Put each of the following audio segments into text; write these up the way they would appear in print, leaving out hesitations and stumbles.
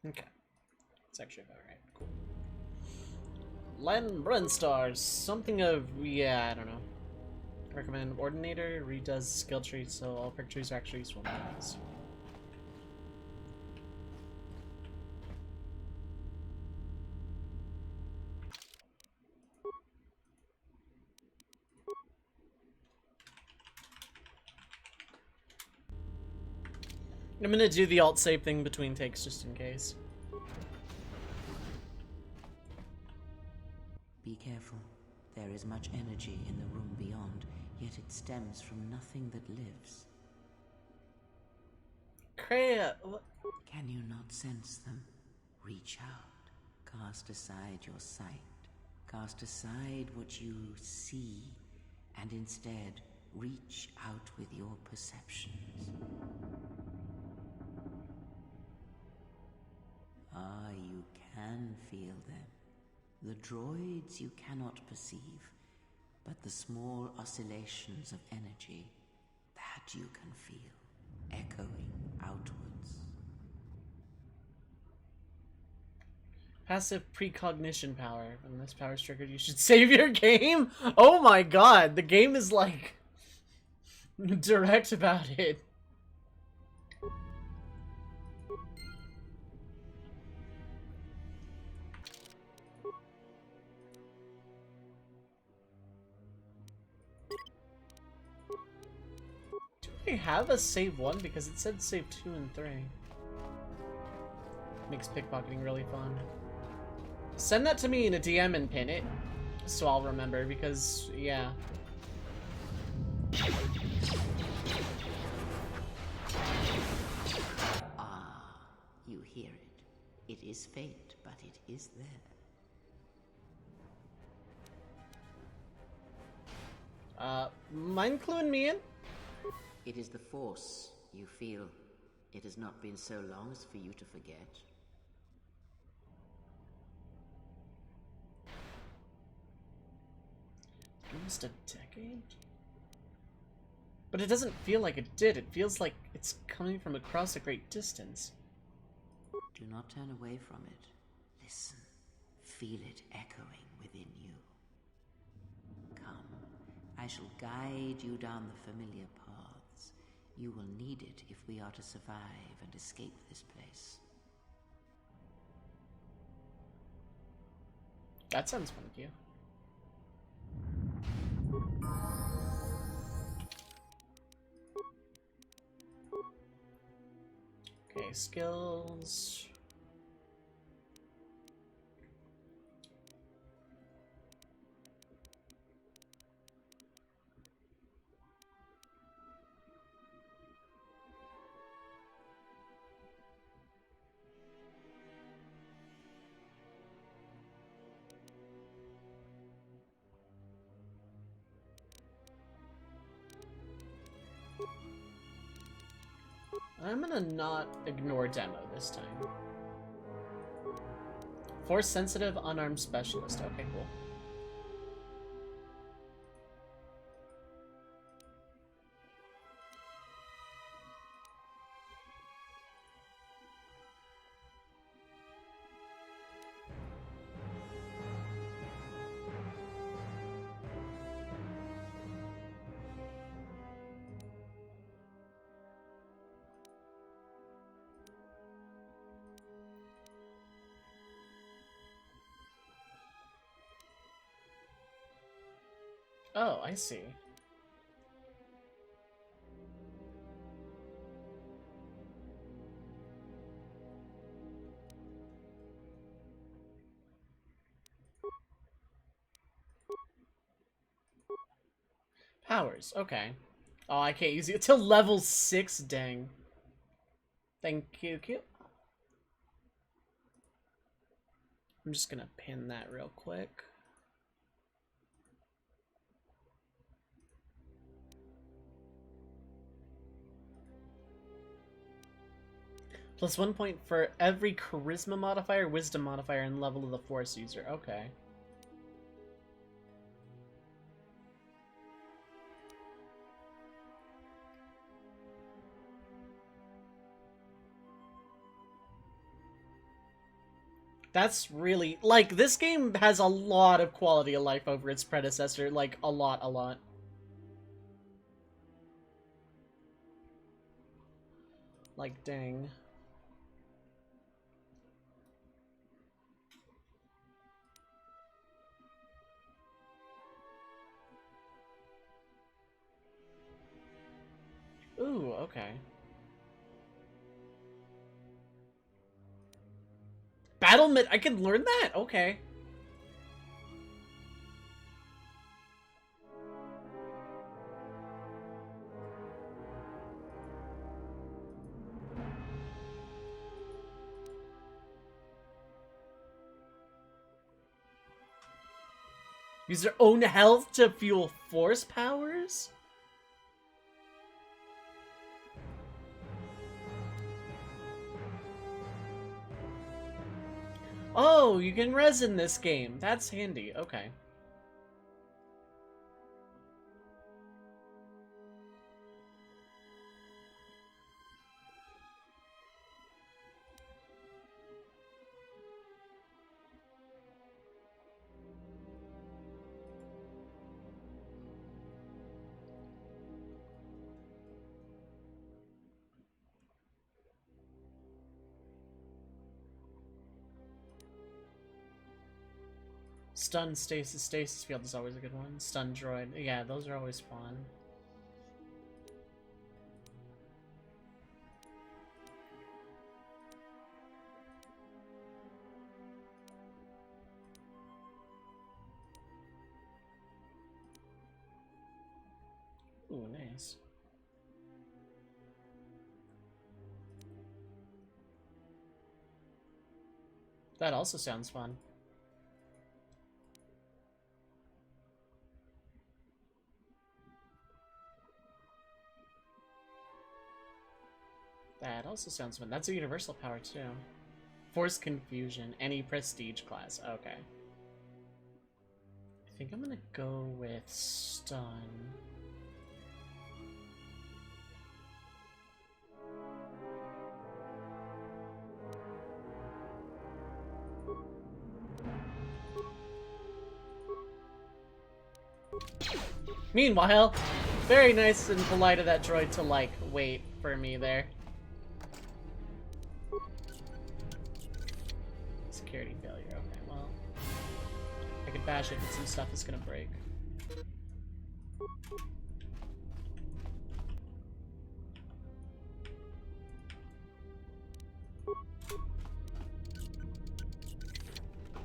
Okay. It's actually about right. Cool. Len Brunstar, something of, yeah, I don't know. Recommend Ordinator, redoes skill trees, so all perk trees are actually useful enemies. I'm gonna do the alt save thing between takes just in case. Be careful. There is much energy in the room beyond, yet it stems from nothing that lives. Kreia, Can you not sense them? Reach out. Cast aside your sight. Cast aside what you see, and instead reach out with your perceptions. Ah, you can feel them. The droids you cannot perceive, but the small oscillations of energy, that you can feel, echoing outwards. passive precognition power. When this power is triggered, you should save your game? Oh my god, the game is like direct about it. Do I have a save 1? Because it said save 2 and 3. Makes pickpocketing really fun. Send that to me in a DM and pin it, so I'll remember, because, yeah. Ah, you hear it. It is faint, but it is there. Mind cluing me in? It is the Force you feel. It has not been so long as for you to forget. Almost a decade? But it doesn't feel like it did. It feels like it's coming from across a great distance. Do not turn away from it. Listen. Feel it echoing within you. Come, I shall guide you down the familiar paths. You will need it if we are to survive and escape this place. That sounds fun to you. Okay, skills. I'm gonna not ignore demo this time. Force sensitive unarmed specialist. Okay, cool. Oh, I see. Powers, okay. Oh, I can't use it till level 6, dang. Thank you, cute. I'm just gonna pin that real quick. Plus 1 point for every charisma modifier, wisdom modifier, and level of the force user. Okay. That's really... Like, this game has a lot of quality of life over its predecessor. Like, a lot, a lot. Like, dang. Ooh, okay. Battle I can learn that? Okay. Use their own health to fuel force powers? Oh, you can res in this game. That's handy. Okay. Stun stasis. Stasis field is always a good one. Stun droid. Yeah, those are always fun. Ooh, nice. That also sounds fun. That also sounds fun. That's a universal power, too. Force Confusion. Any prestige class. Okay. I think I'm gonna go with Stun. Meanwhile, very nice and polite of that droid to, like, wait for me there. Security failure. Okay, well, I could bash it, but some stuff is gonna break.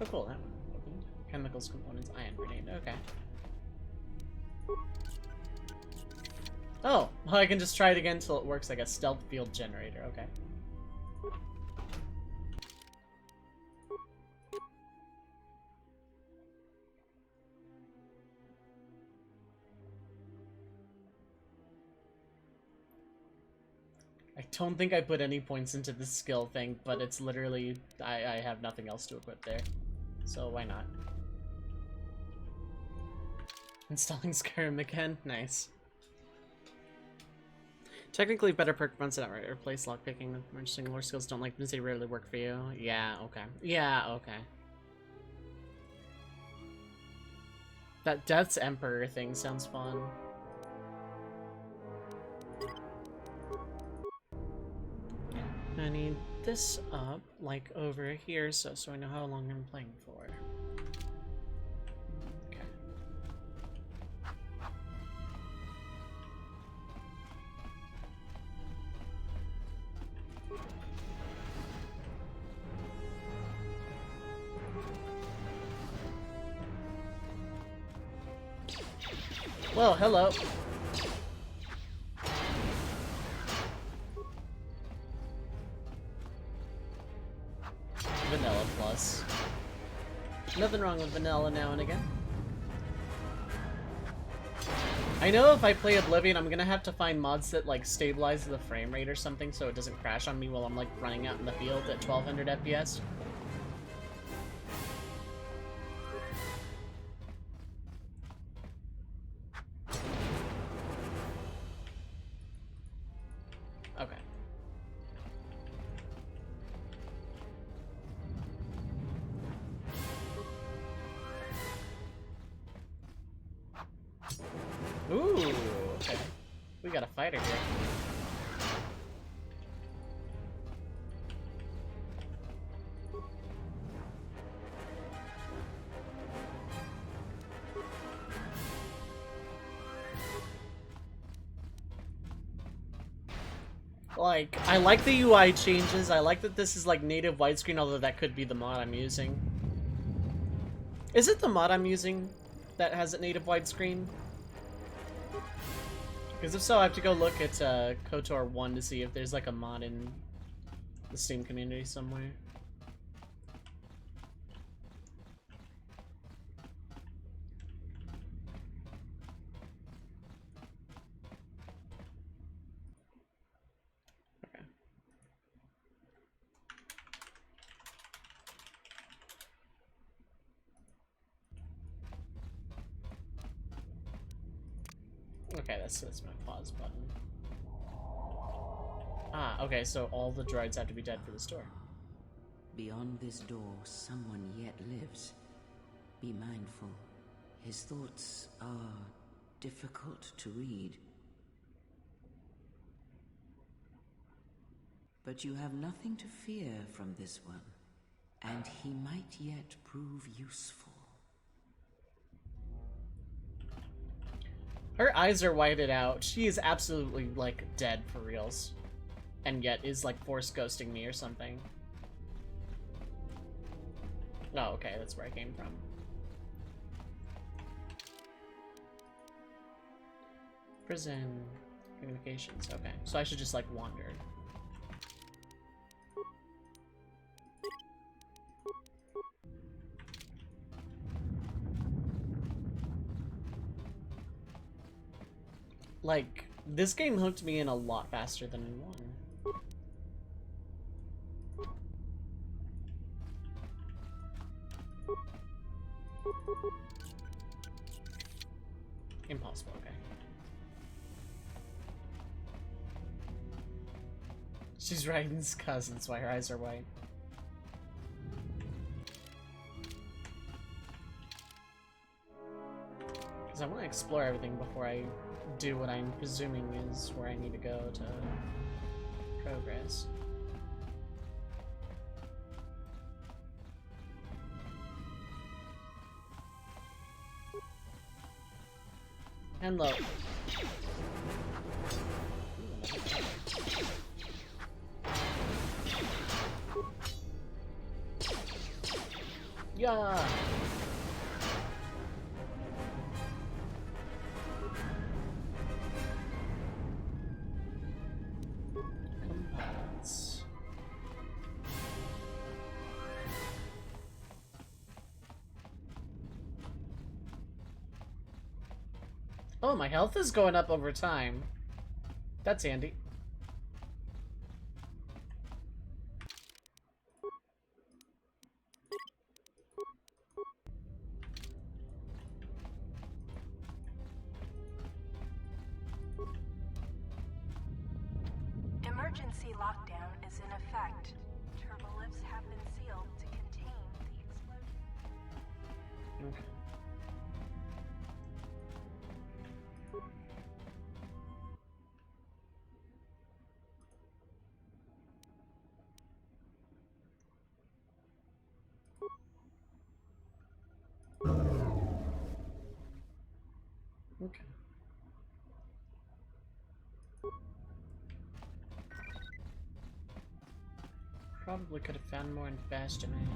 Oh, cool, that one opened. Chemicals, components, ion grenade. Okay. Oh, well, I can just try it again until it works like a stealth field generator. Okay. I don't think I put any points into this skill thing, but it's literally... I have nothing else to equip there. So why not? Installing Skyrim again? Nice. Technically, better perk once that replace lockpicking. Emerging lore skills don't like because they rarely work for you. Yeah, okay. Yeah, okay. That Death's Emperor thing sounds fun. I need this up, like, over here, so I know how long I'm playing for. Okay. Well, hello. Vanilla plus. Nothing wrong with vanilla now and again. I know if I play Oblivion, I'm gonna have to find mods that, like, stabilize the frame rate or something so it doesn't crash on me while I'm, like, running out in the field at 1200 FPS. Okay. Like, I like the UI changes. I like that this is like native widescreen, although that could be the mod I'm using. Is it the mod I'm using that has it native widescreen? Because if so, I have to go look at KOTOR 1 to see if there's like a mod in the Steam community somewhere. Okay. Okay, that's my pause button. Ah, okay, so all the droids have to be dead for this door. Beyond this door, someone yet lives. Be mindful. His thoughts are difficult to read. But you have nothing to fear from this one, and he might yet prove useful. Her eyes are whited out. She is absolutely, like, dead for reals. And yet is, like, force ghosting me or something. Oh, okay, that's where I came from. Prison. Communications, okay. So I should just, like, wander. Like, this game hooked me in a lot faster than in 1. Impossible, okay. She's Raiden's cousin, that's why her eyes are white. Because I want to explore everything before I do what I'm presuming is where I need to go to progress. And look. Yeah. Components. Oh, my health is going up over time. That's handy. Emergency lockdown is in effect. Turbolifts have been sealed to contain the explosion. Okay. Okay. Probably could have found more in faster, man.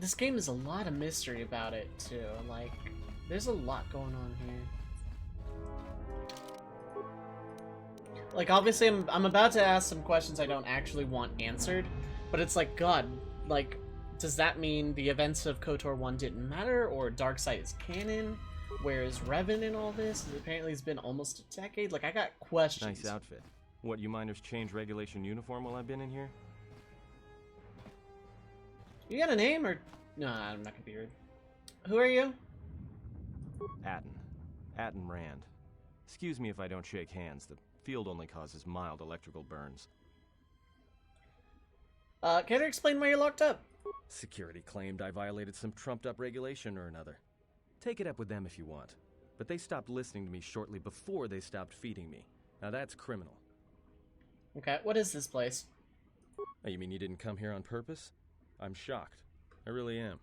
This game has a lot of mystery about it, too. Like, there's a lot going on here. Like, obviously, I'm about to ask some questions I don't actually want answered, but it's like, God, like, does that mean the events of KOTOR 1 didn't matter, or Darkseid is canon? Where is Revan in all this? Apparently it's been almost a decade. Like, I got questions. Nice outfit. What, you miners change regulation uniform while I've been in here? You got a name, or... No, I'm not gonna be rude. Who are you? Atton. Atton Rand. Excuse me if I don't shake hands. The field only causes mild electrical burns. Can you explain why you're locked up? Security claimed I violated some trumped-up regulation or another. Take it up with them if you want. But they stopped listening to me shortly before they stopped feeding me. Now that's criminal. Okay, what is this place? Oh, you mean you didn't come here on purpose? I'm shocked. I really am.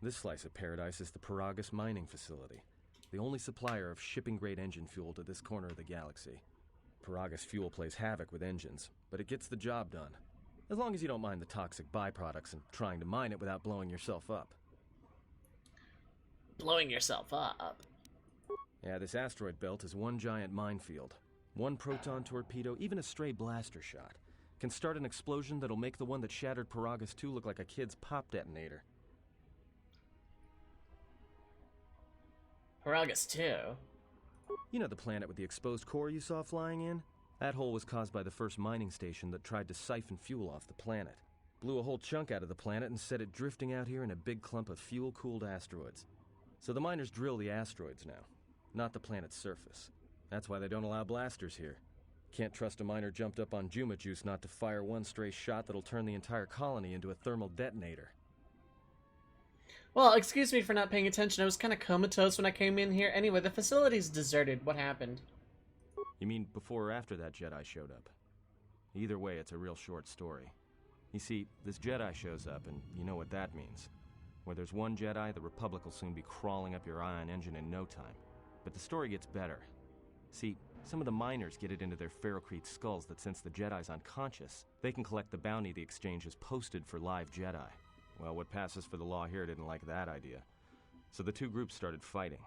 This slice of paradise is the Paragus mining facility, the only supplier of shipping-grade engine fuel to this corner of the galaxy. Paragus fuel plays havoc with engines, but it gets the job done. As long as you don't mind the toxic byproducts and trying to mine it without blowing yourself up. Blowing yourself up. Yeah, this asteroid belt is one giant minefield. One proton torpedo, even a stray blaster shot, can start an explosion that'll make the one that shattered Paragus 2 look like a kid's pop detonator. Paragus 2? You know the planet with the exposed core you saw flying in? That hole was caused by the first mining station that tried to siphon fuel off the planet. Blew a whole chunk out of the planet and set it drifting out here in a big clump of fuel-cooled asteroids. So the miners drill the asteroids now, not the planet's surface. That's why they don't allow blasters here. Can't trust a miner jumped up on Juma Juice not to fire one stray shot that'll turn the entire colony into a thermal detonator. Well, excuse me for not paying attention. I was kind of comatose when I came in here. Anyway, the facility's deserted. What happened? You mean before or after that Jedi showed up? Either way, it's a real short story. You see, this Jedi shows up, and you know what that means. Where there's one Jedi, the Republic will soon be crawling up your ion engine in no time. But the story gets better. See, some of the miners get it into their ferrocrete skulls that since the Jedi's unconscious, they can collect the bounty the exchange has posted for live Jedi. Well, what passes for the law here didn't like that idea. So the two groups started fighting.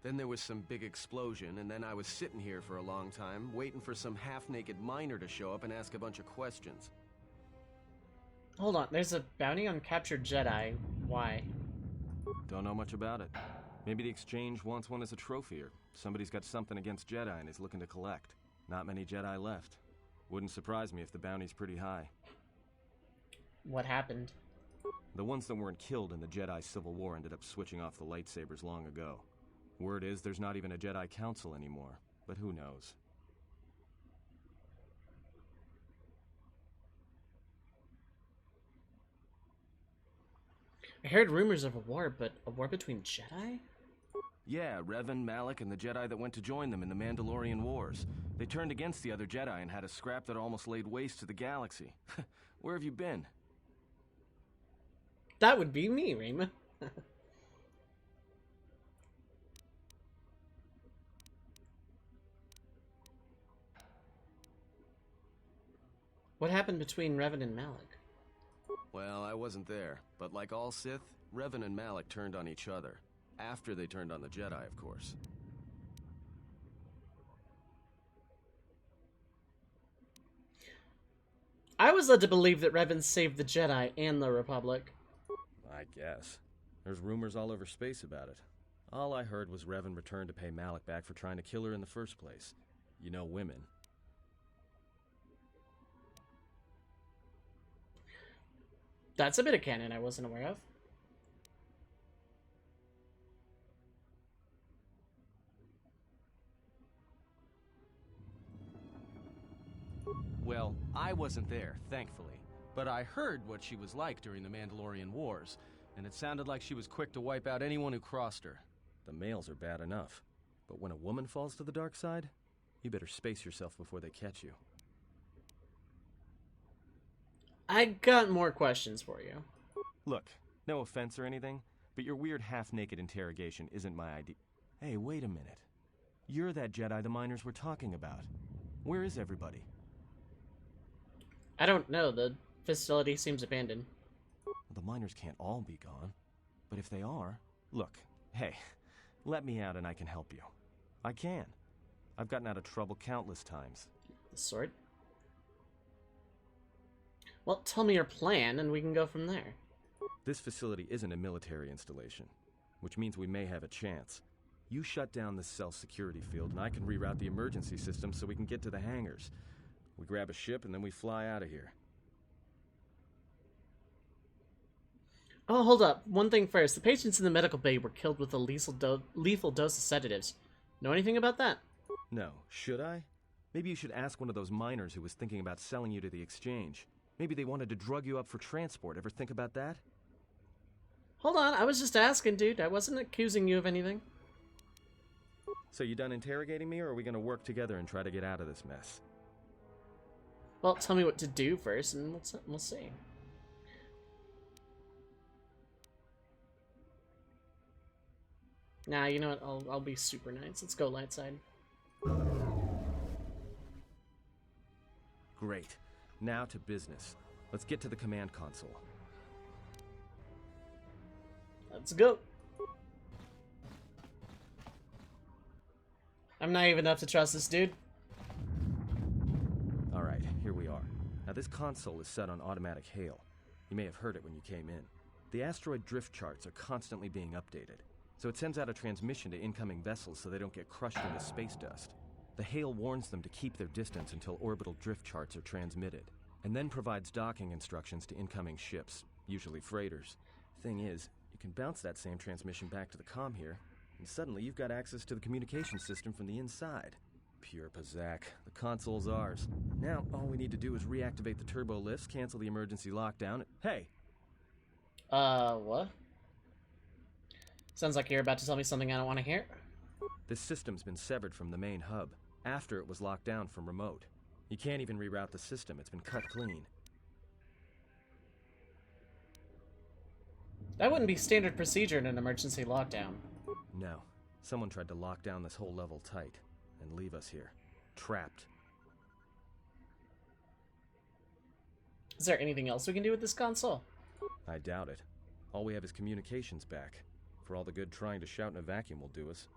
Then there was some big explosion, and then I was sitting here for a long time, waiting for some half-naked miner to show up and ask a bunch of questions. Hold on, there's a bounty on captured Jedi. Why? Don't know much about it. Maybe the exchange wants one as a trophy, or somebody's got something against Jedi and is looking to collect. Not many Jedi left. Wouldn't surprise me if the bounty's pretty high. What happened? The ones that weren't killed in the Jedi Civil War ended up switching off the lightsabers long ago. Word is there's not even a Jedi Council anymore, but who knows? I heard rumors of a war, but a war between Jedi? Yeah, Revan, Malak, and the Jedi that went to join them in the Mandalorian Wars. They turned against the other Jedi and had a scrap that almost laid waste to the galaxy. Where have you been? That would be me, Rayma. What happened between Revan and Malak? Well, I wasn't there, but like all Sith, Revan and Malak turned on each other. After they turned on the Jedi, of course. I was led to believe that Revan saved the Jedi and the Republic. I guess. There's rumors all over space about it. All I heard was Revan returned to pay Malak back for trying to kill her in the first place. You know women. That's a bit of canon I wasn't aware of. Well, I wasn't there, thankfully. But I heard what she was like during the Mandalorian Wars, and it sounded like she was quick to wipe out anyone who crossed her. The males are bad enough. But when a woman falls to the dark side, you better space yourself before they catch you. I got more questions for you. Look, no offense or anything, but your weird half-naked interrogation isn't my idea. Hey, wait a minute. You're that Jedi the miners were talking about. Where is everybody? I don't know. The facility seems abandoned. The miners can't all be gone. But if they are... Look, hey, let me out and I can help you. I can. I've gotten out of trouble countless times. The sort? Well, tell me your plan and we can go from there. This facility isn't a military installation, which means we may have a chance. You shut down this cell security field and I can reroute the emergency system so we can get to the hangars. We grab a ship and then we fly out of here. Oh, hold up. One thing first. The patients in the medical bay were killed with a lethal dose of sedatives. Know anything about that? No. Should I? Maybe you should ask one of those miners who was thinking about selling you to the exchange. Maybe they wanted to drug you up for transport. Ever think about that? Hold on. I was just asking, dude. I wasn't accusing you of anything. So you done interrogating me, or are we going to work together and try to get out of this mess? Well, tell me what to do first, and we'll see. Nah, you know what? I'll be super nice. Let's go light side. Great. Now to business. Let's get to the command console. Let's go. I'm naive enough to trust this dude. Alright, here we are. Now this console is set on automatic hail. You may have heard it when you came in. The asteroid drift charts are constantly being updated, so it sends out a transmission to incoming vessels so they don't get crushed into space dust. The hail warns them to keep their distance until orbital drift charts are transmitted, and then provides docking instructions to incoming ships, usually freighters. Thing is, you can bounce that same transmission back to the comm here, and suddenly you've got access to the communication system from the inside. Pure Pazak. The console's ours. Now, all we need to do is reactivate the turbo lifts, cancel the emergency lockdown. Hey! What? Sounds like you're about to tell me something I don't want to hear. This system's been severed from the main hub, after it was locked down from remote. You can't even reroute the system, it's been cut clean. That wouldn't be standard procedure in an emergency lockdown. No. Someone tried to lock down this whole level tight, and leave us here. Trapped. Is there anything else we can do with this console? I doubt it. All we have is communications back. For all the good trying to shout in a vacuum will do us.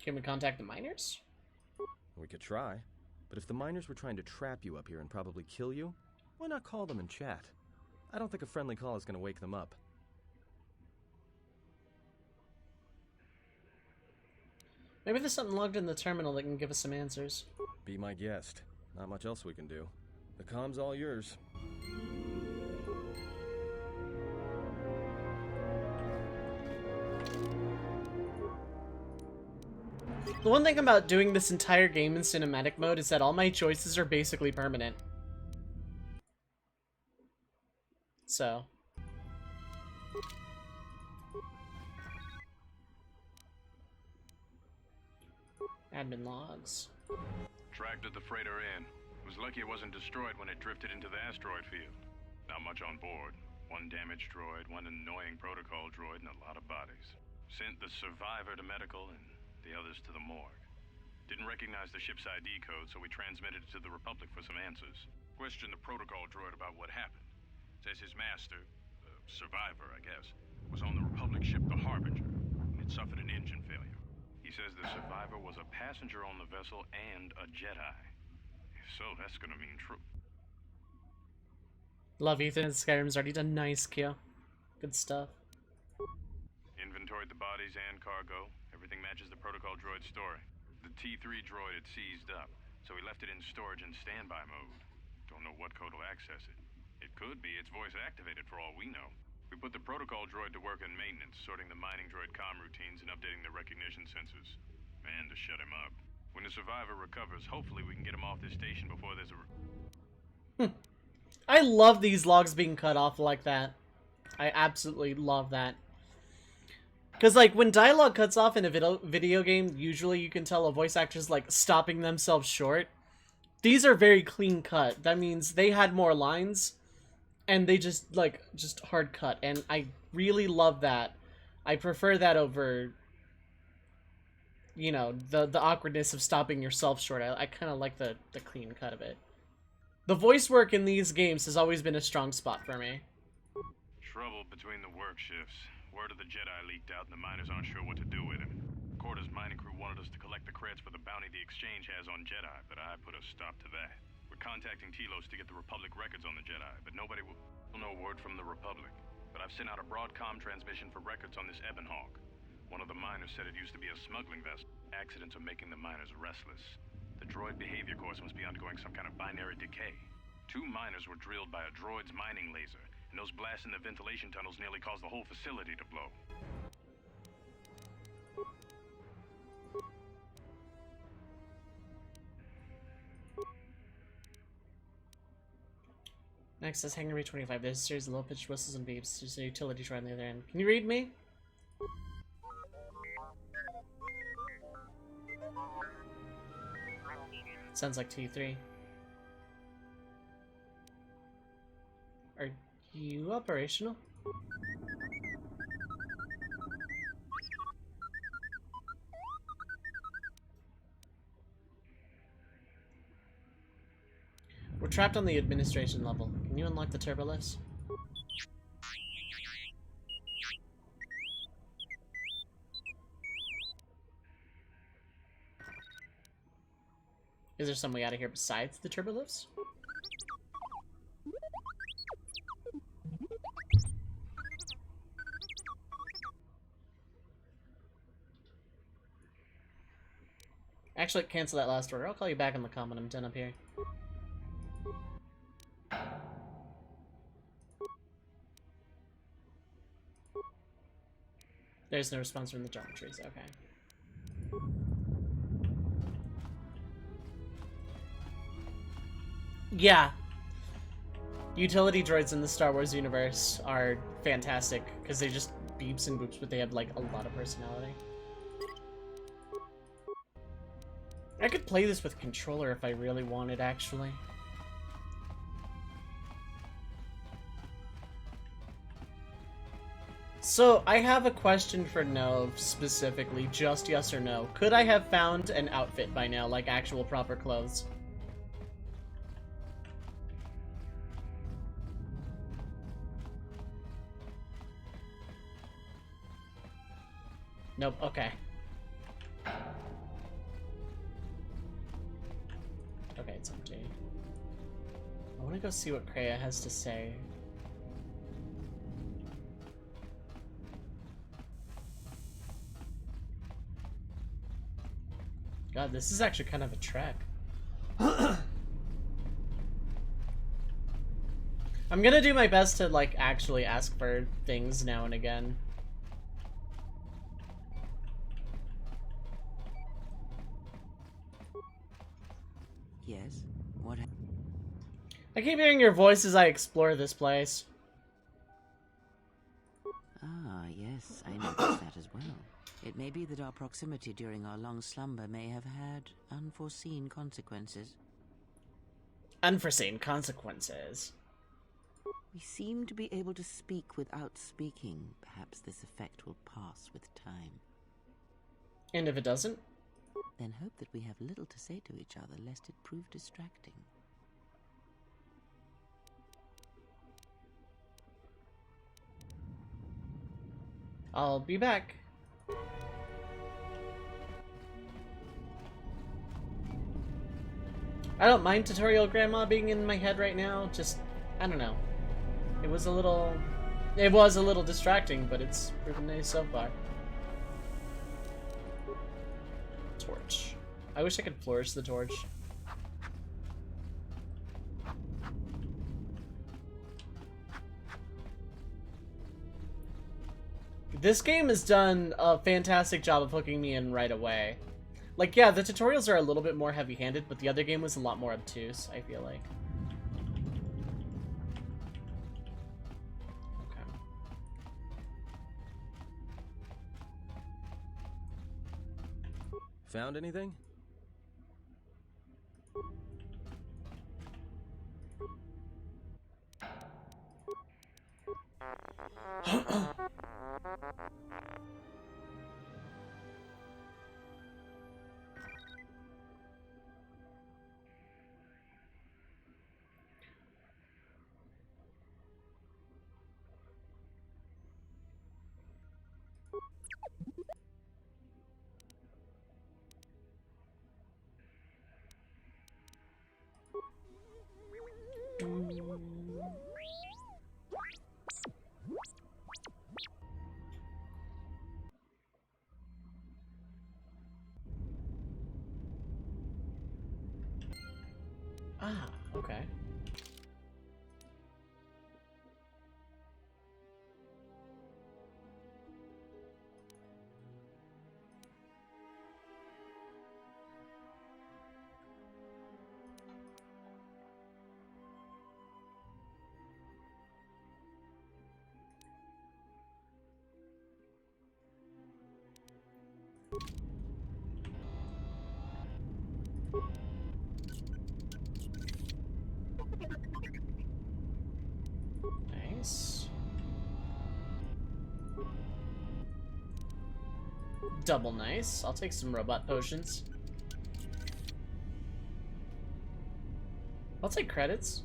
Can we contact the miners? We could try. But if the miners were trying to trap you up here and probably kill you, why not call them and chat? I don't think a friendly call is going to wake them up. Maybe there's something logged in the terminal that can give us some answers. Be my guest. Not much else we can do. The comm's all yours. The one thing about doing this entire game in cinematic mode is that all my choices are basically permanent. So. Admin logs. Tracked the freighter in. Was lucky it wasn't destroyed when it drifted into the asteroid field. Not much on board. One damaged droid, one annoying protocol droid, and a lot of bodies. Sent the survivor to medical and the others to the morgue. Didn't recognize the ship's ID code, so we transmitted it to the Republic for some answers. Questioned the protocol droid about what happened. Says his master, the survivor, I guess, was on the Republic ship the Harbinger, and it suffered an engine failure. He says the survivor was a passenger on the vessel and a Jedi. If so, that's gonna mean true. Love Ethan. Skyrim's already done nice, Kyo. Good stuff. Inventoried the bodies and cargo. Everything matches the protocol droid's story. The T3 droid had seized up, so we left it in storage and standby mode. Don't know what code will access it. It could be it's voice activated for all we know. We put the protocol droid to work in maintenance, sorting the mining droid comm routines and updating the recognition sensors. And to shut him up. When the survivor recovers, hopefully we can get him off this station before there's a... I love these logs being cut off like that. I absolutely love that. Because, like, when dialogue cuts off in a video game, usually you can tell a voice actor's, like, stopping themselves short. These are very clean cut. That means they had more lines, and they just hard cut. And I really love that. I prefer that over, you know, the awkwardness of stopping yourself short. I kind of like the clean cut of it. The voice work in these games has always been a strong spot for me. Trouble between the work shifts. Word of the Jedi leaked out and the miners aren't sure what to do with him. Quarter's mining crew wanted us to collect the credits for the bounty the Exchange has on Jedi, but I put a stop to that. We're contacting Telos to get the Republic records on the Jedi, but nobody will know word from the Republic. But I've sent out a broadcom transmission for records on this Ebon Hawk. One of the miners said it used to be a smuggling vessel. Accidents are making the miners restless. The droid behavior course must be undergoing some kind of binary decay. 2 miners were drilled by a droid's mining laser, and those blasts in the ventilation tunnels nearly caused the whole facility to blow. Next says Hangar B25. There's a series of low-pitched whistles and beeps. There's a utility droid on the other end. Can you read me? Sounds like T3. Are you operational? trapped on the administration level. Can you unlock the turbolifts? Is there some way out of here besides the turbolifts? Actually, cancel that last order. I'll call you back on the comm when I'm done up here. There's no response from the geometries. Okay. Yeah. Utility droids in the Star Wars universe are fantastic because they just beeps and boops, but they have like a lot of personality. I could play this with controller if I really wanted, actually. So, I have a question for Nove, specifically, just yes or no. Could I have found an outfit by now, like actual proper clothes? Nope, okay. Okay, it's empty. I want to go see what Kreia has to say. God, this is actually kind of a trek. I'm gonna do my best to, like, actually ask for things now and again. Yes? What I keep hearing your voice as I explore this place. Ah, yes, I noticed that as well. It may be that our proximity during our long slumber may have had unforeseen consequences. Unforeseen consequences. We seem to be able to speak without speaking. Perhaps this effect will pass with time. And if it doesn't? Then hope that we have little to say to each other, lest it prove distracting. I'll be back. I don't mind Tutorial Grandma being in my head right now, just, I don't know. It was a little distracting, but it's proven nice so far. Torch. I wish I could flourish the torch. This game has done a fantastic job of hooking me in right away. Like, yeah, the tutorials are a little bit more heavy-handed, but the other game was a lot more obtuse, I feel like. Okay. Found anything? Ah, okay. Nice. Double nice. I'll take some robot potions. I'll take credits.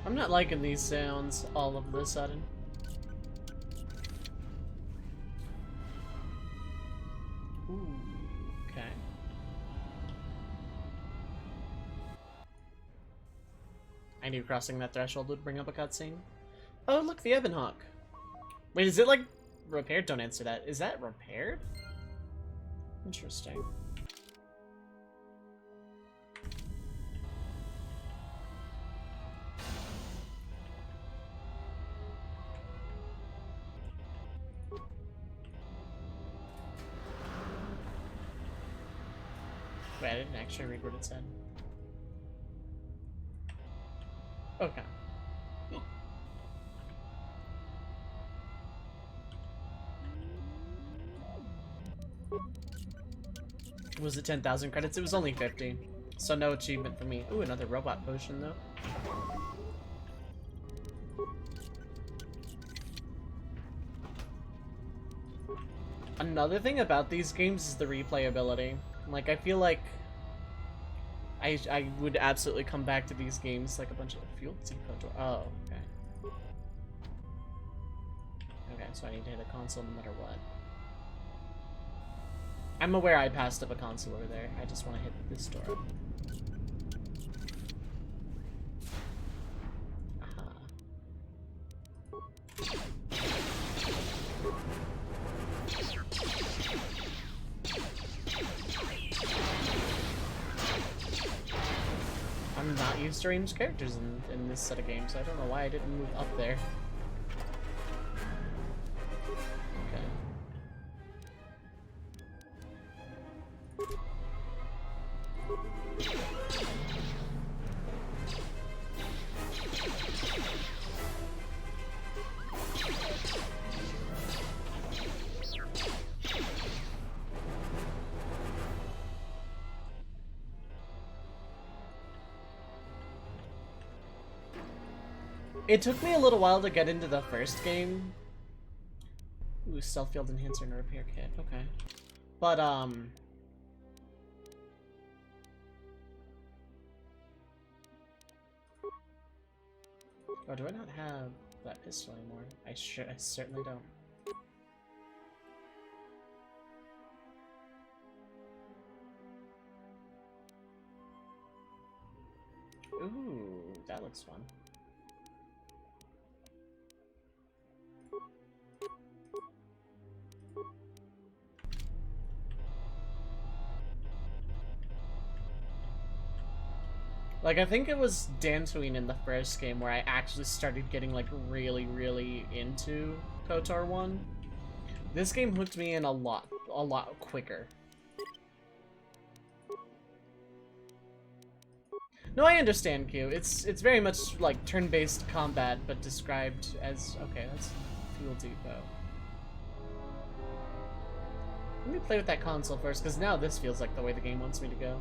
I'm not liking these sounds all of a sudden. Ooh, okay. I knew crossing that threshold would bring up a cutscene. Oh, look, the Ebon Hawk. Wait, is it like repaired? Don't answer that. Is that repaired? Interesting. Wait, I didn't actually read what it said. Okay. Was it 10,000 credits? It was only 50. So no achievement for me. Ooh, another robot potion though. Another thing about these games is the replayability. Like, I feel like I would absolutely come back to these games like a bunch of fuel. Oh, okay. Okay, so I need to hit a console no matter what. I'm aware I passed up a console over there. I just want to hit this door. Aha. I'm not used to ranged characters in this set of games. I don't know why I didn't move up there. Okay. It took me a little while to get into the first game. Ooh, stealth field enhancer and a repair kit. Okay. But, oh, do I not have that pistol anymore? I certainly don't. Ooh, that looks fun. Like, I think it was Dantooine in the first game where I actually started getting, like, really, really into KOTOR 1. This game hooked me in a lot quicker. No, I understand, Q. It's very much like turn-based combat, but described as... Okay, that's Fuel Depot. Let me play with that console first, because now this feels like the way the game wants me to go.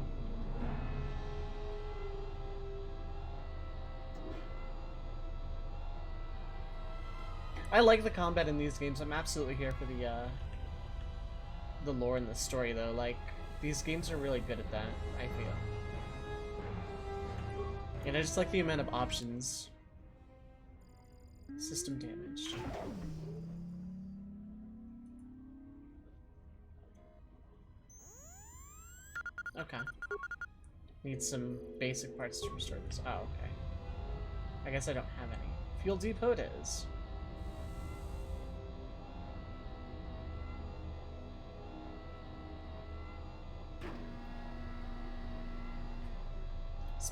I like the combat in these games. I'm absolutely here for the lore and the story, though. Like, these games are really good at that, I feel. And I just like the amount of options. System damaged. Okay. Need some basic parts to restore this. Oh, okay. I guess I don't have any. Fuel Depot it is.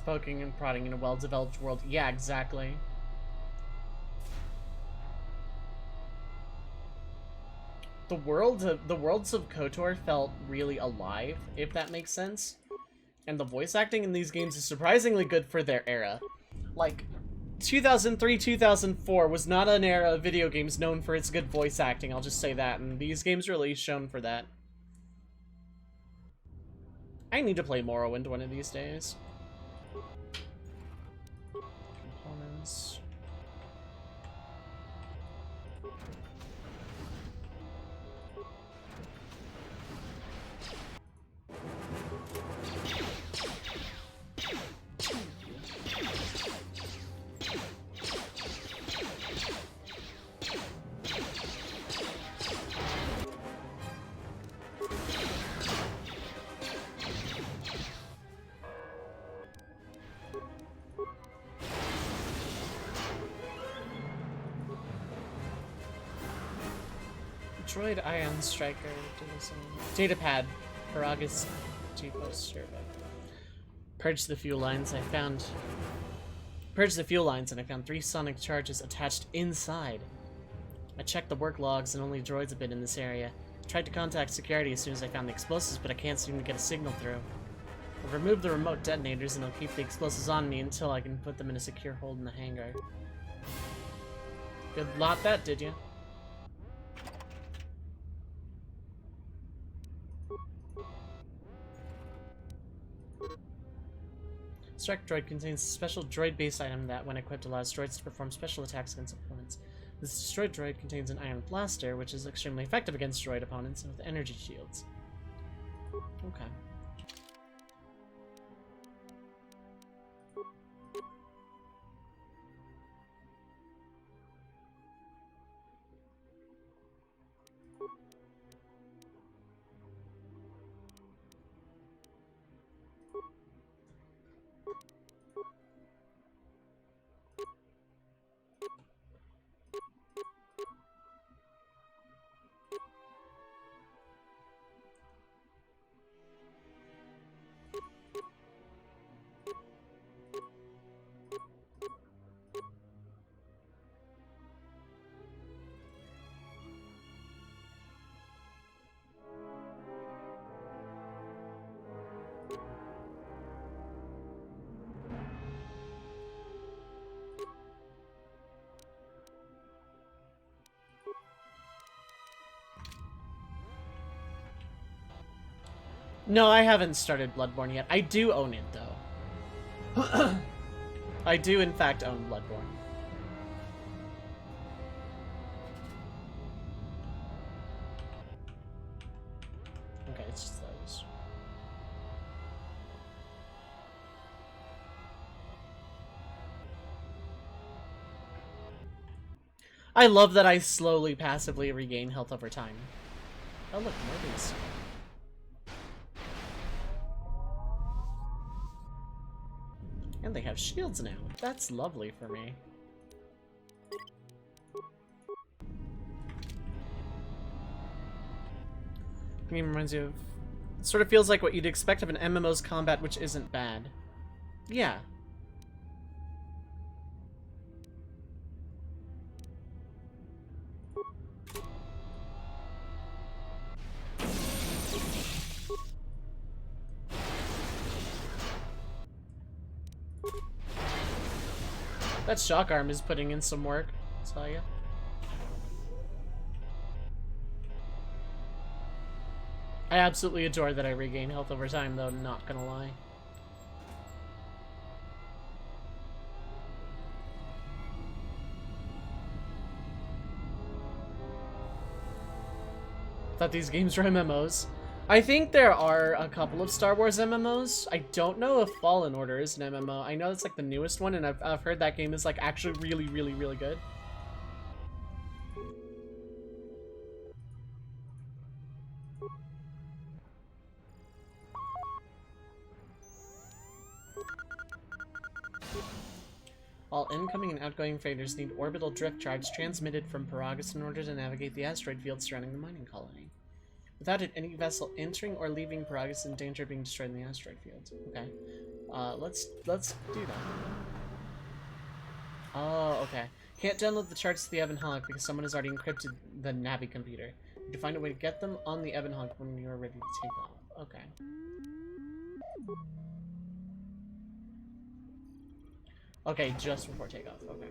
Poking and prodding in a well-developed world. Yeah, exactly. The worlds of KOTOR felt really alive, if that makes sense. And the voice acting in these games is surprisingly good for their era. Like, 2003, 2004 was not an era of video games known for its good voice acting, I'll just say that, and these games really shone for that. I need to play Morrowind one of these days. Nice. Droid Ion Striker. Datapad. Paragus Depot Survey. Purge the fuel lines. Purge the fuel lines and I found 3 sonic charges attached inside. I checked the work logs and only droids have been in this area. I tried to contact security as soon as I found the explosives, but I can't seem to get a signal through. I've removed the remote detonators and I'll keep the explosives on me until I can put them in a secure hold in the hangar. Good lot that, did you? Strike droid contains a special droid-based item that, when equipped, allows droids to perform special attacks against opponents. This destroyed droid contains an ion blaster, which is extremely effective against droid opponents with energy shields. Okay. No, I haven't started Bloodborne yet. I do own it, though. I do, in fact, own Bloodborne. Okay, it's just those. I love that I slowly, passively regain health over time. Oh, look, Morbius. And they have shields now. That's lovely for me. I mean, reminds you of... It sort of feels like what you'd expect of an MMO's combat, which isn't bad. Yeah. That shock arm is putting in some work, I'll tell ya. I absolutely adore that I regain health over time, though, not gonna lie. Thought these games were MMOs. I think there are a couple of Star Wars MMOs. I don't know if Fallen Order is an MMO. I know it's like the newest one, and I've heard that game is like actually really, really, really good. All incoming and outgoing freighters need orbital drift charge transmitted from Paragus in order to navigate the asteroid field surrounding the mining colony. Without it, any vessel entering or leaving Paragus is in danger of being destroyed in the asteroid field. Okay. Let's do that. Oh, okay. Can't download the charts to the Ebon Hawk because someone has already encrypted the Navi computer. You need to find a way to get them on the Ebon Hawk when you are ready to take off. Okay. Okay, just before takeoff. Okay.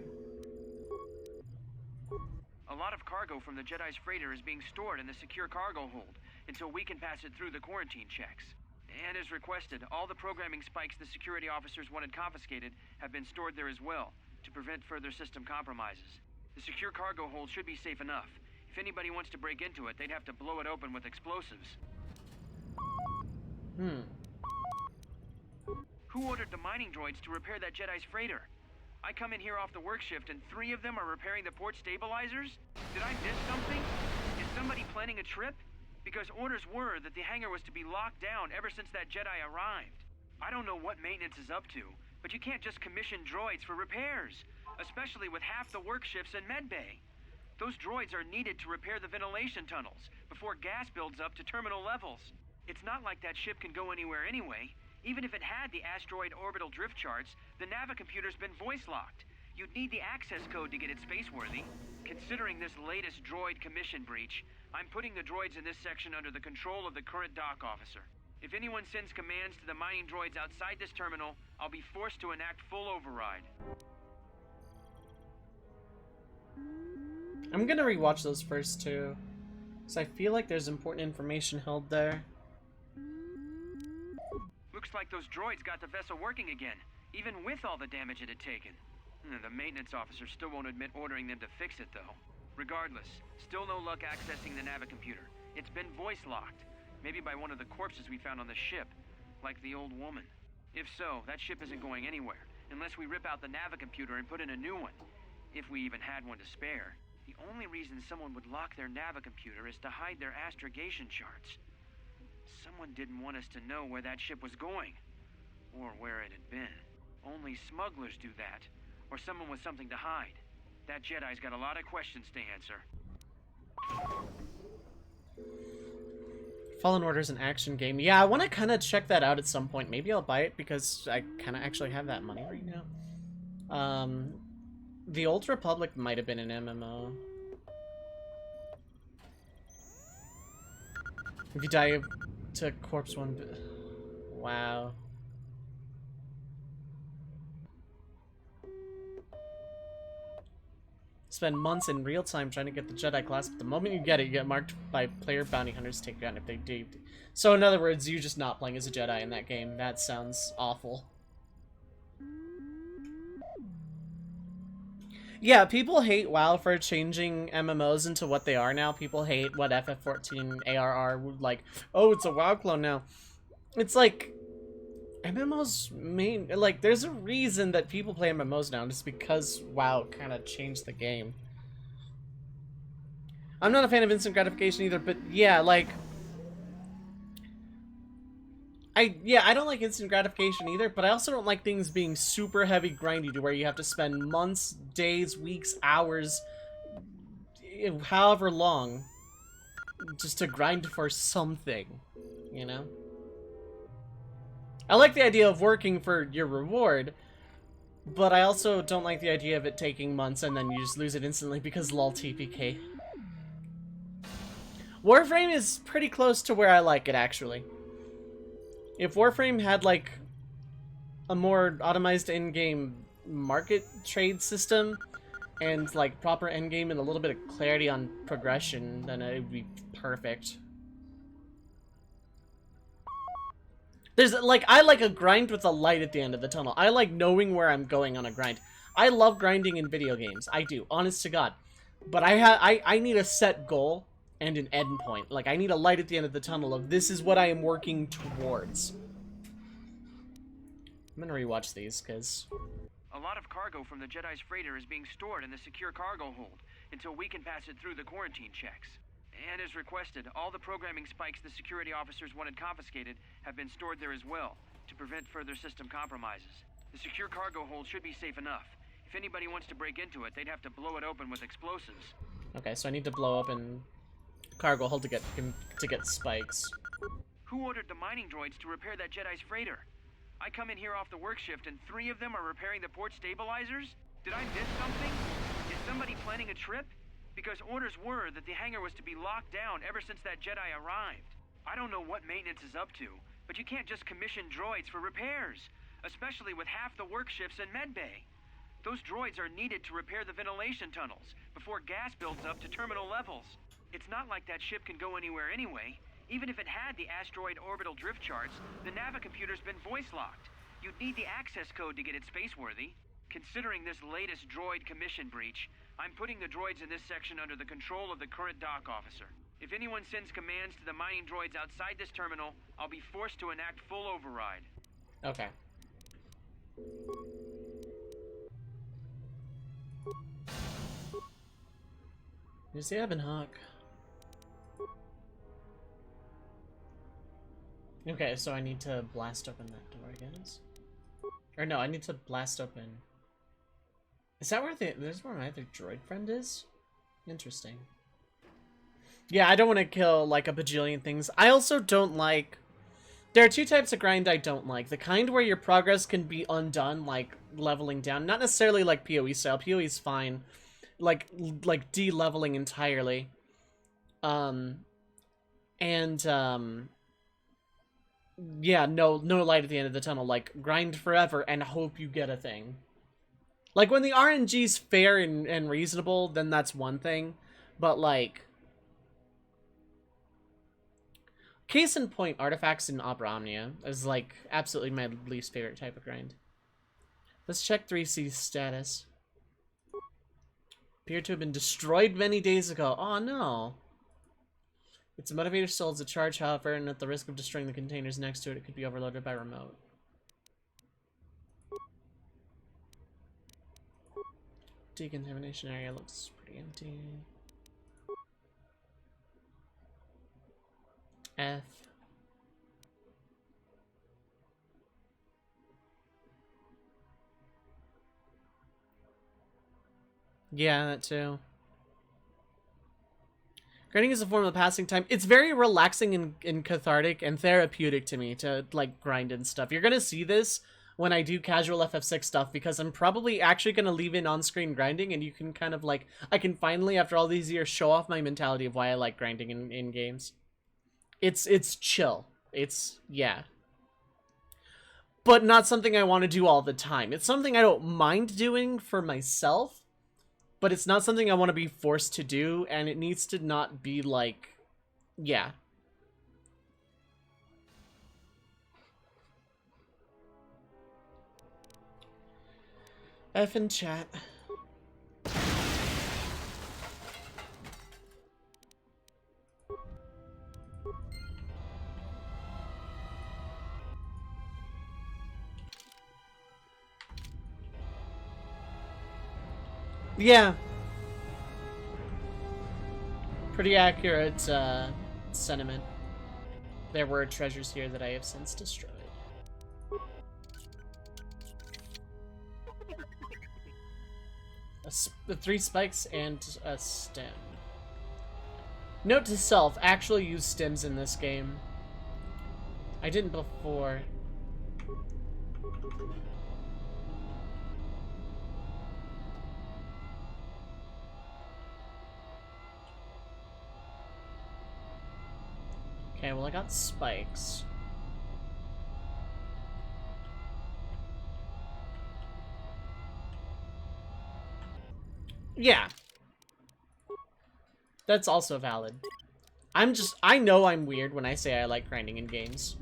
A lot of cargo from the Jedi's freighter is being stored in the secure cargo hold until we can pass it through the quarantine checks. And as requested, all the programming spikes the security officers wanted confiscated have been stored there as well. to prevent further system compromises. The secure cargo hold should be safe enough. If anybody wants to break into it, they'd have to blow it open with explosives. Who ordered the mining droids to repair that Jedi's freighter? I come in here off the work shift and 3 of them are repairing the port stabilizers? Did I miss something? Is somebody planning a trip? Because orders were that the hangar was to be locked down ever since that Jedi arrived. I don't know what maintenance is up to, but you can't just commission droids for repairs, especially with half the work shifts in medbay. Those droids are needed to repair the ventilation tunnels before gas builds up to terminal levels. It's not like that ship can go anywhere anyway. Even if it had the asteroid orbital drift charts, the Navicomputer's been voice-locked. You'd need the access code to get it spaceworthy. Considering this latest droid commission breach, I'm putting the droids in this section under the control of the current dock officer. If anyone sends commands to the mining droids outside this terminal, I'll be forced to enact full override. I'm gonna rewatch those first two, because I feel like there's important information held there. Looks like those droids got the vessel working again, even with all the damage it had taken. The maintenance officer still won't admit ordering them to fix it, though. Regardless, still no luck accessing the Navicomputer. It's been voice-locked, maybe by one of the corpses we found on the ship, like the old woman. If so, that ship isn't going anywhere, unless we rip out the Navicomputer and put in a new one. If we even had one to spare. The only reason someone would lock their Navicomputer is to hide their astrogation charts. Someone didn't want us to know where that ship was going, or where it had been. Only smugglers do that, or someone with something to hide. That Jedi's got a lot of questions to answer. Fallen Order's an action game. Yeah, I want to kind of check that out at some point. Maybe I'll buy it because I kind of actually have that money right now. The Old Republic might have been an MMO. If you die to Corpse One... Wow. Spend months in real time trying to get the Jedi class, but the moment you get it, you get marked by player bounty hunters to take you down if they do. So in other words, you're just not playing as a Jedi in that game. That sounds awful. Yeah, people hate WoW for changing MMOs into what they are now. People hate what FF14 ARR would like. Oh, it's a WoW clone now. It's like MMOs like there's a reason that people play MMOs now, just because WoW kind of changed the game. I'm not a fan of instant gratification either, but yeah, like I don't like instant gratification either, but I also don't like things being super heavy grindy to where you have to spend months, days, weeks, hours, however long, just to grind for something, you know? I like the idea of working for your reward, but I also don't like the idea of it taking months and then you just lose it instantly because lol TPK. Warframe is pretty close to where I like it, actually. If Warframe had, like, a more automized in-game market trade system and, like, proper endgame and a little bit of clarity on progression, then it would be perfect. There's, like, I like a grind with a light at the end of the tunnel. I like knowing where I'm going on a grind. I love grinding in video games. I do, honest to God. But I need a set goal and an end point. Like, I need a light at the end of the tunnel of this is what I am working towards. I'm gonna rewatch these, because... A lot of cargo from the Jedi's freighter is being stored in the secure cargo hold until we can pass it through the quarantine checks. And as requested, all the programming spikes the security officers wanted confiscated have been stored there as well, to prevent further system compromises. The secure cargo hold should be safe enough. If anybody wants to break into it, they'd have to blow it open with explosives. Okay, so I need to blow open cargo hold to get spikes. Who ordered the mining droids to repair that Jedi's freighter? I come in here off the work shift and 3 of them are repairing the port stabilizers? Did I miss something? Is somebody planning a trip? Because orders were that the hangar was to be locked down ever since that Jedi arrived. I don't know what maintenance is up to, but you can't just commission droids for repairs, especially with half the work shifts in medbay. Those droids are needed to repair the ventilation tunnels before gas builds up to terminal levels. It's not like that ship can go anywhere anyway. Even if it had the asteroid orbital drift charts, the Navicomputer's been voice-locked. You'd need the access code to get it spaceworthy. Considering this latest droid commission breach, I'm putting the droids in this section under the control of the current dock officer. If anyone sends commands to the mining droids outside this terminal, I'll be forced to enact full override. Okay. You see Ebon Hawk. Okay, so I need to blast open that door, I guess. Or no, I need to blast open. Is that where there's where my other droid friend is? Interesting. Yeah, I don't want to kill like a bajillion things. I also don't like... There are two types of grind I don't like. The kind where your progress can be undone, like leveling down. Not necessarily like PoE style. PoE is fine. Like de-leveling entirely. Yeah, no light at the end of the tunnel. Like, grind forever and hope you get a thing. Like, when the RNG's fair and reasonable, then that's one thing. But, like... Case in point, artifacts in Opera Omnia is, like, absolutely my least favorite type of grind. Let's check 3C's status. Appear to have been destroyed many days ago. Oh, no. Its motivator still has a charge, however, and at the risk of destroying the containers next to it, it could be overloaded by remote. Decontamination area looks pretty empty. F. Yeah, that too. Grinding is a form of passing time. It's very relaxing and cathartic and therapeutic to me to, like, grind and stuff. You're gonna see this when I do casual FF6 stuff, because I'm probably actually gonna leave in on-screen grinding, and you can kind of, like, I can finally, after all these years, show off my mentality of why I like grinding in games. It's chill. It's, yeah. But not something I want to do all the time. It's something I don't mind doing for myself, but it's not something I want to be forced to do, and it needs to not be like, yeah. F in chat. Yeah. Pretty accurate sentiment. There were treasures here that I have since destroyed. The 3 spikes and a stem. Note to self, actually use stems in this game. I didn't before. Okay, well I got spikes. Yeah. That's also valid. I know I'm weird when I say I like grinding in games.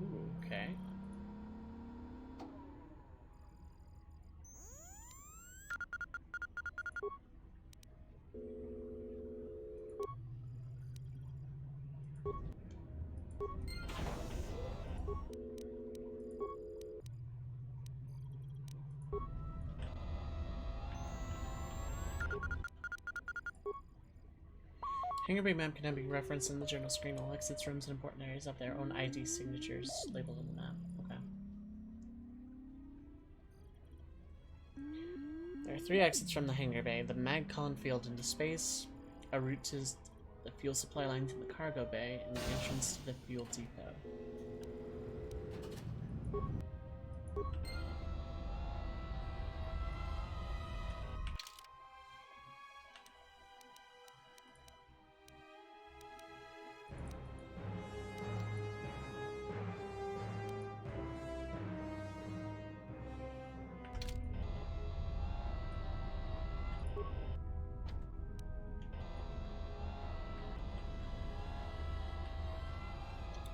Ooh, okay. Hangar Bay map can be referenced in the journal screen. All exits, rooms, and important areas have their own ID signatures labeled on the map. Okay. There are 3 exits from the hangar bay: the MagCon field into space, a route to the fuel supply line to the cargo bay, and the entrance to the fuel depot.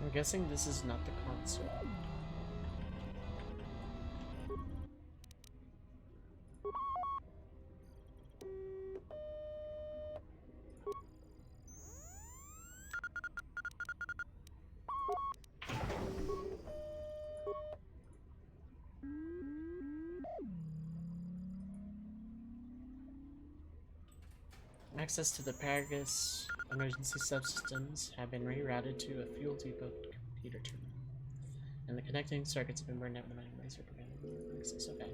I'm guessing this is not the console. Access to the Paragus emergency subsystems have been rerouted to a fuel depot computer terminal. And the connecting circuits have been burned out in the mining laser preventing access. Okay.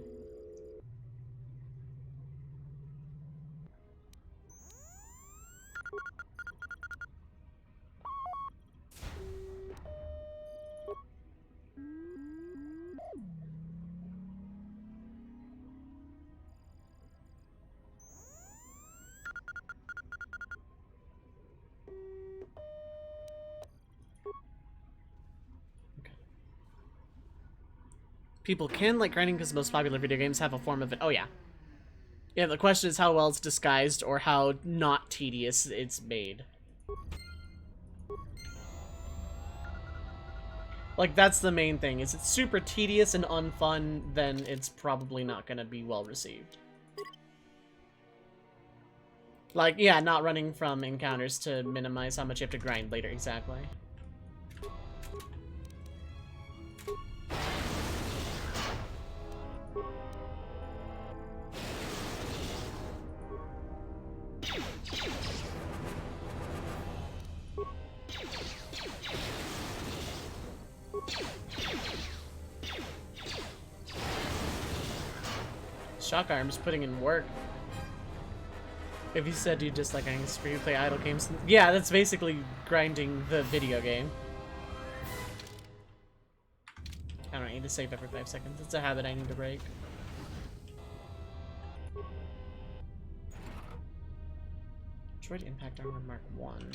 People can like grinding because most popular video games have a form of it. Oh yeah. Yeah, the question is how well it's disguised or how not tedious it's made. Like, that's the main thing. Is it's super tedious and unfun, then it's probably not gonna be well received. Like, yeah, not running from encounters to minimize how much you have to grind later, exactly. Shock Arm's putting in work. If you said you just like free play idle games, yeah, that's basically grinding the video game. I don't need to save every 5 seconds. It's a habit I need to break. Droid Impact Armor Mark 1.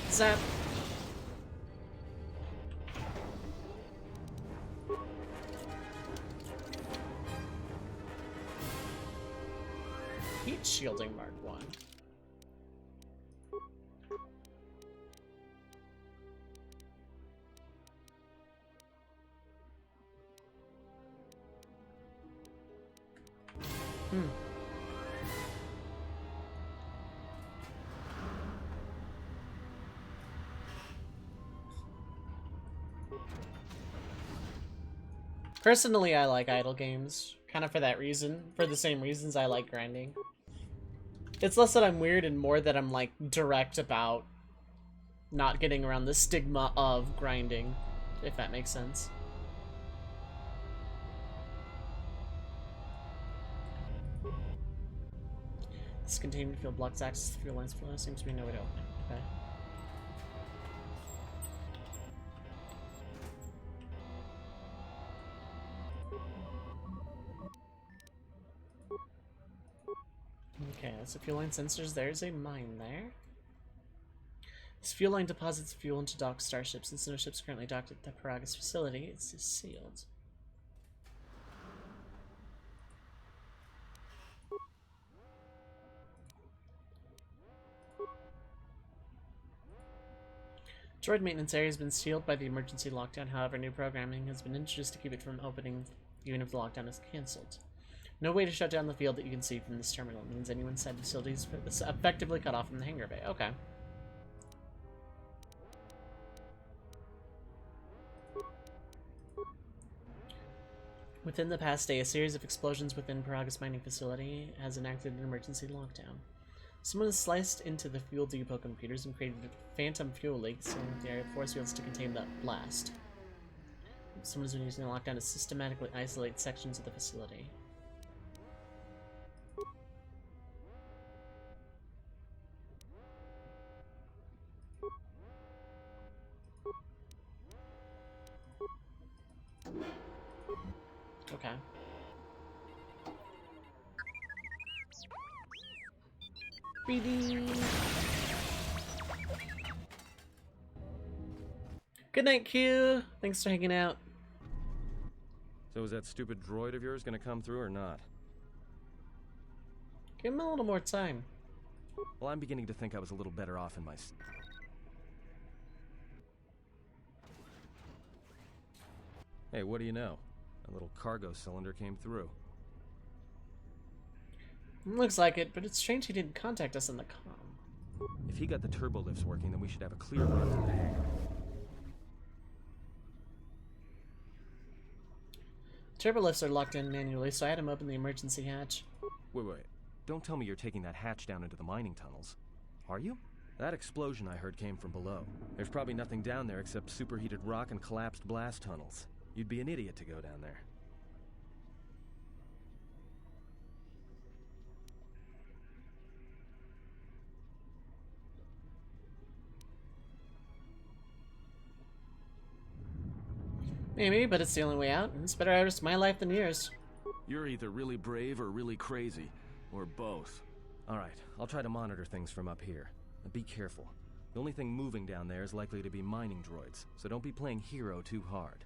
Zap. Heat Shielding Mark 1. Personally, I like idle games, kind of for that reason, for the same reasons I like grinding. It's less that I'm weird and more that I'm, like, direct about not getting around the stigma of grinding, if that makes sense. This containment field blocks access to fuel lines flow. Seems to be no way to open it. Okay. Okay, that's a fuel line sensors. There's a mine there. This fuel line deposits fuel into docked starships. Since no ships currently docked at the Paragus facility, it's sealed. Droid maintenance area has been sealed by the emergency lockdown. However, new programming has been introduced to keep it from opening even if the lockdown is cancelled. No way to shut down the field that you can see from this terminal. It means anyone inside the facility is effectively cut off from the hangar bay. Okay. Within the past day, a series of explosions within Paragus mining facility has enacted an emergency lockdown. Someone has sliced into the fuel depot computers and created a phantom fuel leak, sealing the area with force fields to contain that blast. Someone has been using the lockdown to systematically isolate sections of the facility. Okay. BD. Good night, Q. Thanks for hanging out. So is that stupid droid of yours gonna come through or not? Give him a little more time. Well, I'm beginning to think I was a little better off in my... Hey, what do you know? A little cargo cylinder came through. Looks like it, but it's strange he didn't contact us in the comm. If he got the turbo lifts working, then we should have a clear run to the hangar. Turbo lifts are locked in manually, so I had him open the emergency hatch. Wait. Don't tell me you're taking that hatch down into the mining tunnels. Are you? That explosion I heard came from below. There's probably nothing down there except superheated rock and collapsed blast tunnels. You'd be an idiot to go down there. Maybe, but it's the only way out, and it's better I risk my life than yours. You're either really brave or really crazy. Or both. Alright, I'll try to monitor things from up here. And be careful. The only thing moving down there is likely to be mining droids, so don't be playing hero too hard.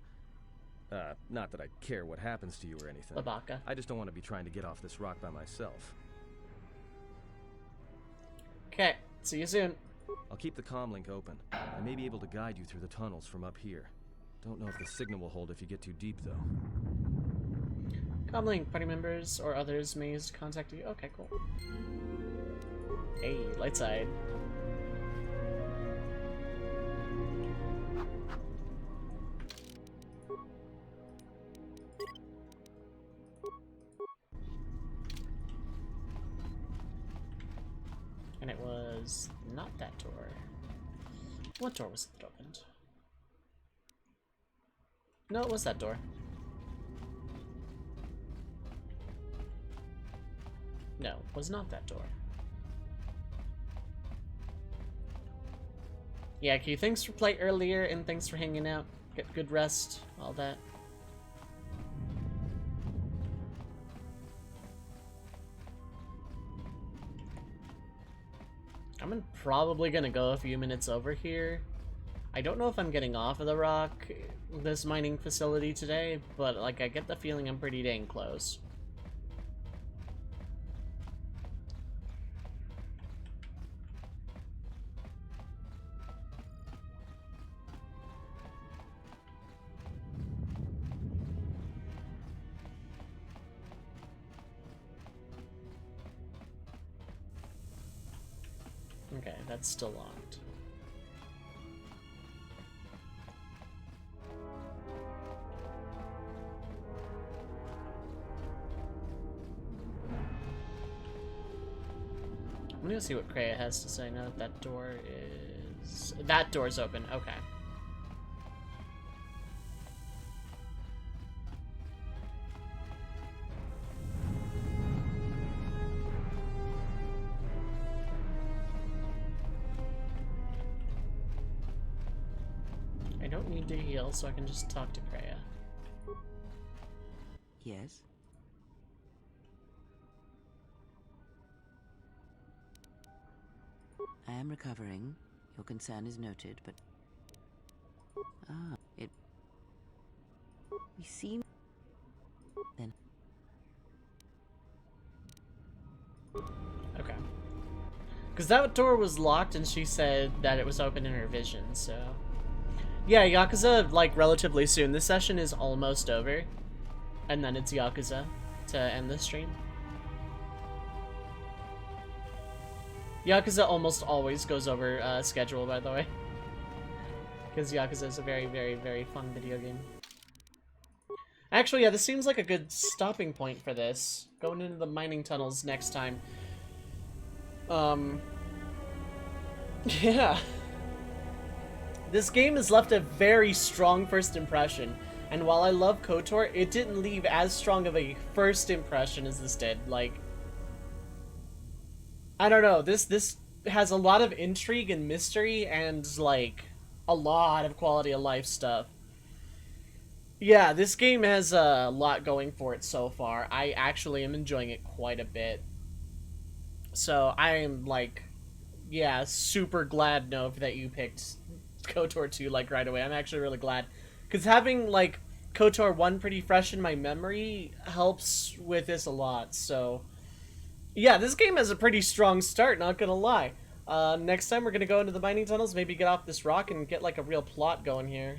Not that I care what happens to you or anything. Babaka. I just don't want to be trying to get off this rock by myself. Okay, see you soon. I'll keep the comm link open. I may be able to guide you through the tunnels from up here. Don't know if the signal will hold if you get too deep, though. Comlink, party members or others may use to contact you. Okay, cool. Hey, light side. And it was not that door. What door was it that opened? No, it was that door. No, it was not that door. Yeah, Q, thanks for play earlier, and thanks for hanging out. Get good rest, all that. I'm probably gonna go a few minutes over here. I don't know if I'm getting off of the rock, this mining facility today, but like I get the feeling I'm pretty dang close. Okay, that's still locked. I'm gonna see what Kreia has to say now that that door is... That door's open, okay. I don't need to heal, so I can just talk to Kreia. Yes? I am recovering. Your concern is noted, but... Ah, it... We seem... Then... Okay. Because that door was locked and she said that it was open in her vision, so... Yeah, Yakuza, like, relatively soon. This session is almost over. And then it's Yakuza to end the stream. Yakuza almost always goes over schedule, by the way. Because Yakuza is a very, very, very fun video game. Actually, yeah, this seems like a good stopping point for this. Going into the mining tunnels next time. Yeah. This game has left a very strong first impression. And while I love KOTOR, it didn't leave as strong of a first impression as this did. Like... I don't know, this has a lot of intrigue and mystery and, like, a lot of quality of life stuff. Yeah, this game has a lot going for it so far. I actually am enjoying it quite a bit. So I'm like, yeah, super glad, Nov, that you picked KOTOR 2 like right away. I'm actually really glad, because having like KOTOR 1 pretty fresh in my memory helps with this a lot. So yeah, this game has a pretty strong start, not gonna lie. Next time we're gonna go into the mining tunnels, maybe get off this rock and get like a real plot going here.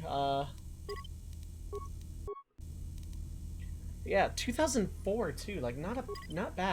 Yeah, 2004 too, like not bad.